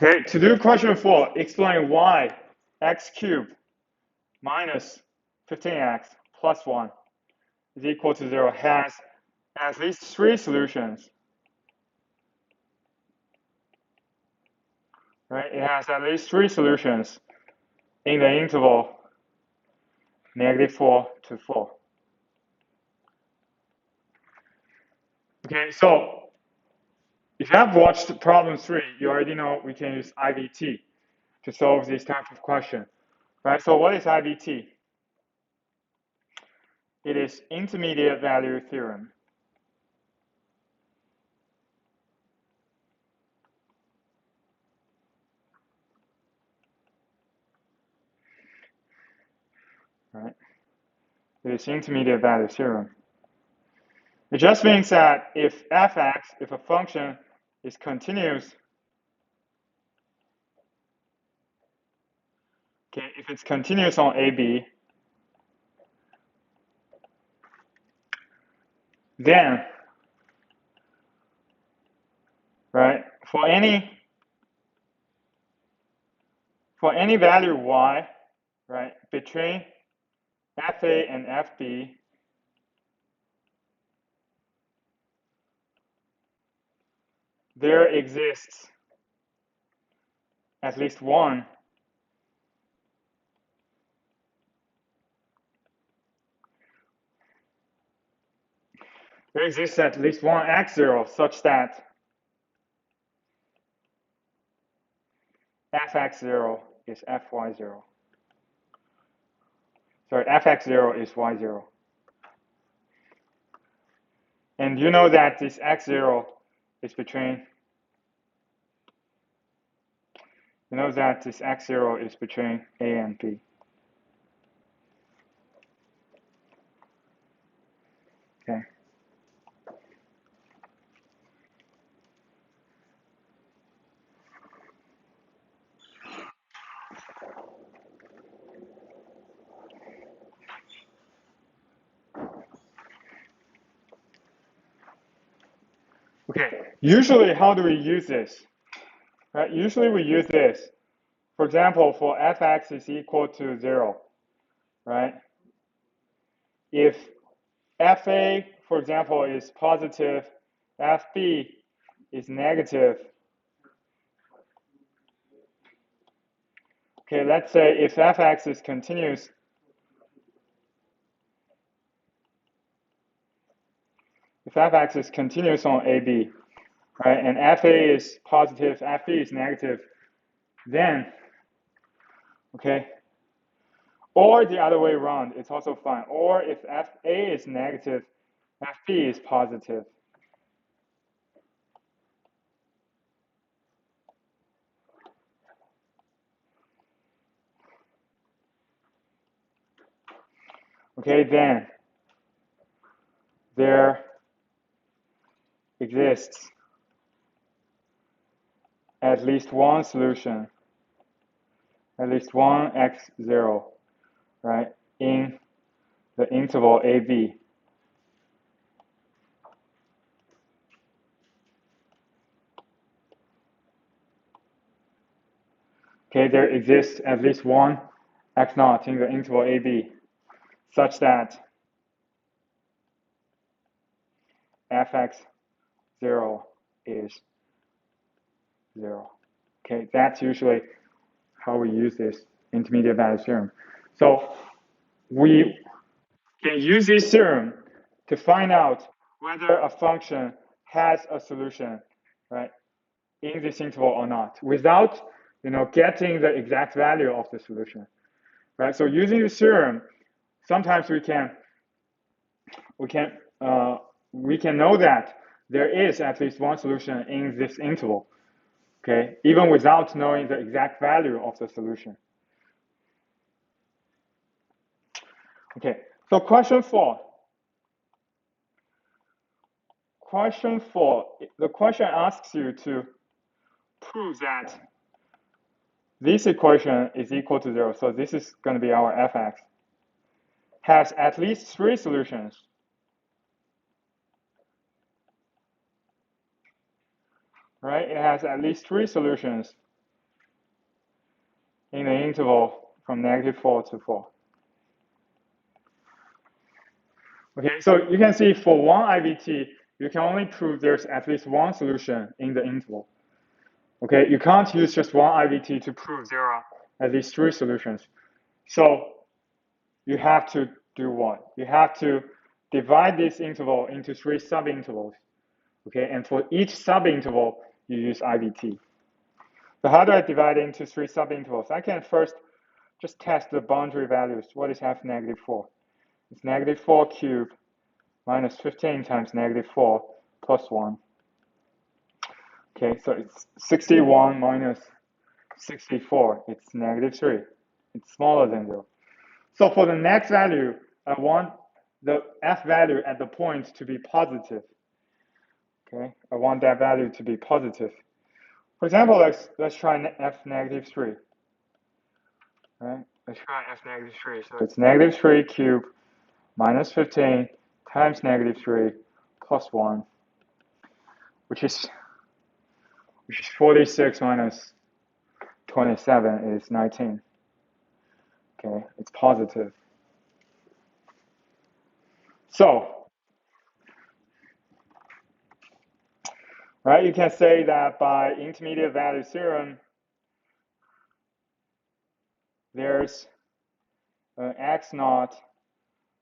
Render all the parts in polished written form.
Okay, to do question 4, explain why x cubed minus 15x plus 1 is equal to 0 has at least 3 solutions. Right? It has at least 3 solutions in the interval -4 to 4. Okay, so if you have watched problem 3, you already know we can use IVT to solve this type of question. Right? So what is IVT? It is intermediate value theorem. Right? It is intermediate value theorem. It just means that if fx, if a function is continuous, okay, if it's continuous on AB, then, right, for any value y, right, between FA and FB, there exists at least one x0 such that fx0 is fy0. Sorry, fx0 is y0. And you know that this x0 is between, A and B. Okay. Okay, usually how do we use this? Right, usually we use this. For example, for fx is equal to 0, right? If fa, for example, is positive, fb is negative. Okay, let's say if fx is continuous, on AB, right, and fa is positive, fb is negative, then, okay, or the other way around, it's also fine. Or if fa is negative, fb is positive. Okay, then there exists at least one solution, at least one x0, right, in the interval AB. Okay, there exists at least one x0 in the interval AB, such that fx0 is 0. Okay, that's usually how we use this intermediate value theorem. So we can use this theorem to find out whether a function has a solution, right, in this interval or not, without, getting the exact value of the solution, right? So using this theorem, sometimes we can know that there is at least one solution in this interval, okay, even without knowing the exact value of the solution. Okay, so question 4. Question 4, the question asks you to prove that this equation is equal to 0. So this is going to be our fx. Has at least 3 solutions. Right? It has at least 3 solutions in the interval from -4 to 4. Okay, so you can see for one IVT, you can only prove there's at least one solution in the interval. Okay, you can't use just one IVT to prove there are at least 3 solutions. So you have to do what? You have to divide this interval into 3 subintervals. Okay, and for each subinterval, you use IVT. So how do I divide it into 3 subintervals? I can first just test the boundary values. What is f -4? It's -4 cubed minus 15 times -4 plus 1. Okay, so it's 61 minus 64. It's -3. It's smaller than 0. So for the next value, I want the f value at the point to be positive. Okay, I want that value to be positive. For example, let's try f -3. Right? Let's try f -3. So it's -3 cubed minus 15 times -3 plus 1, which is 46 minus 27 is 19. Okay, it's positive. So, right, you can say that by intermediate value theorem, there's an x naught,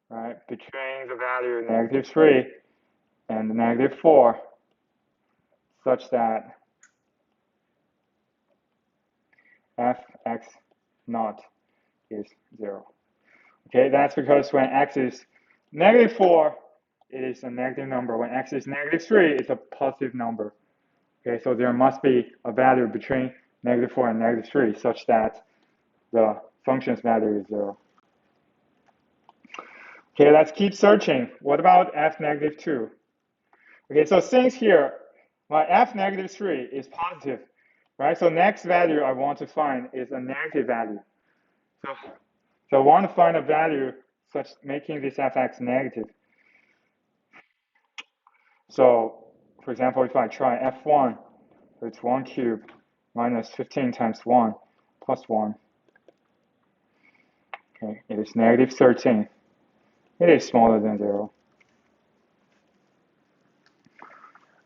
right, between the value -3 and -4, such that fx naught is 0. Okay, that's because when x is -4, it is a negative number. When x is -3, it's a positive number. Okay, so there must be a value between -4 and -3 such that the function's value is 0. Okay, let's keep searching. What about f -2? Okay, so since here, my f -3 is positive, right? So next value I want to find is a negative value. So I want to find a value such making this fx negative. So, for example, if I try f1, so it's 1 cubed minus 15 times 1 plus 1. Okay, it is -13. It is smaller than 0.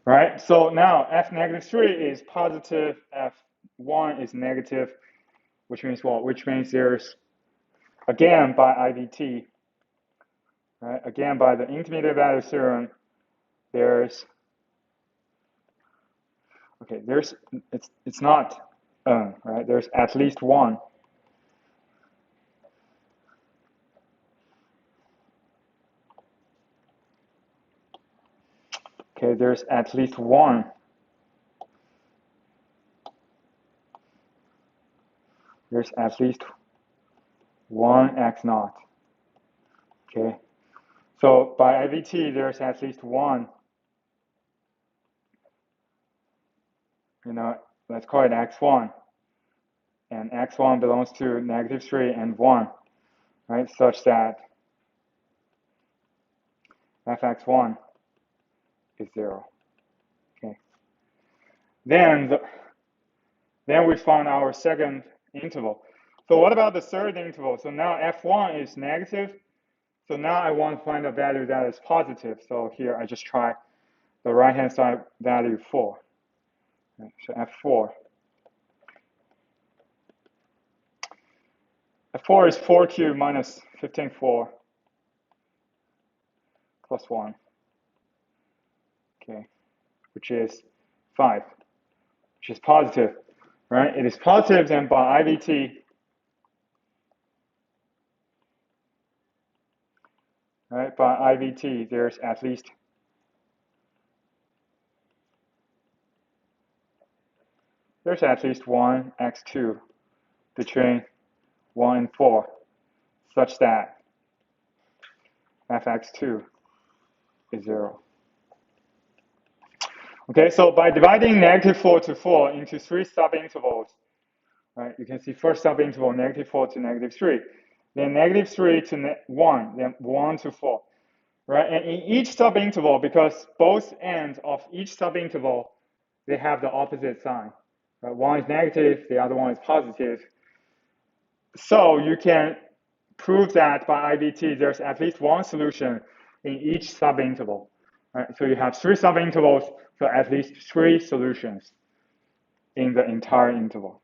Right, so now f -3 is positive, f1 is negative, which means what? Which means there's, again, by IVT, right? Again, by the intermediate value theorem, there's, okay, it's not, right? There's at least one. Okay, there's at least one. There's at least one x naught. Okay, so by IVT, there's at least one. You know, let's call it x1. And x1 belongs to -3 and 1, right? Such that fx1 is 0. Okay. Then we found our second interval. So what about the third interval? So now f1 is negative. So now I want to find a value that is positive. So here I just try the right-hand side value 4. Okay, so f4. f4 is 4 cubed minus 15 4 plus 1. Okay, which is 5, which is positive, right? It is positive, then by IVT, right? By IVT, there's at least one x2 between 1 and 4, such that fx2 is 0. Okay, so by dividing -4 to 4 into 3 subintervals, right, you can see first subinterval -4 to -3, then -3 to 1, then 1 to 4, right? And in each subinterval, because both ends of each subinterval, they have the opposite sign. Right? One is negative, the other one is positive. So you can prove that by IVT there's at least one solution in each subinterval. Right? So you have 3 subintervals, so at least 3 solutions in the entire interval.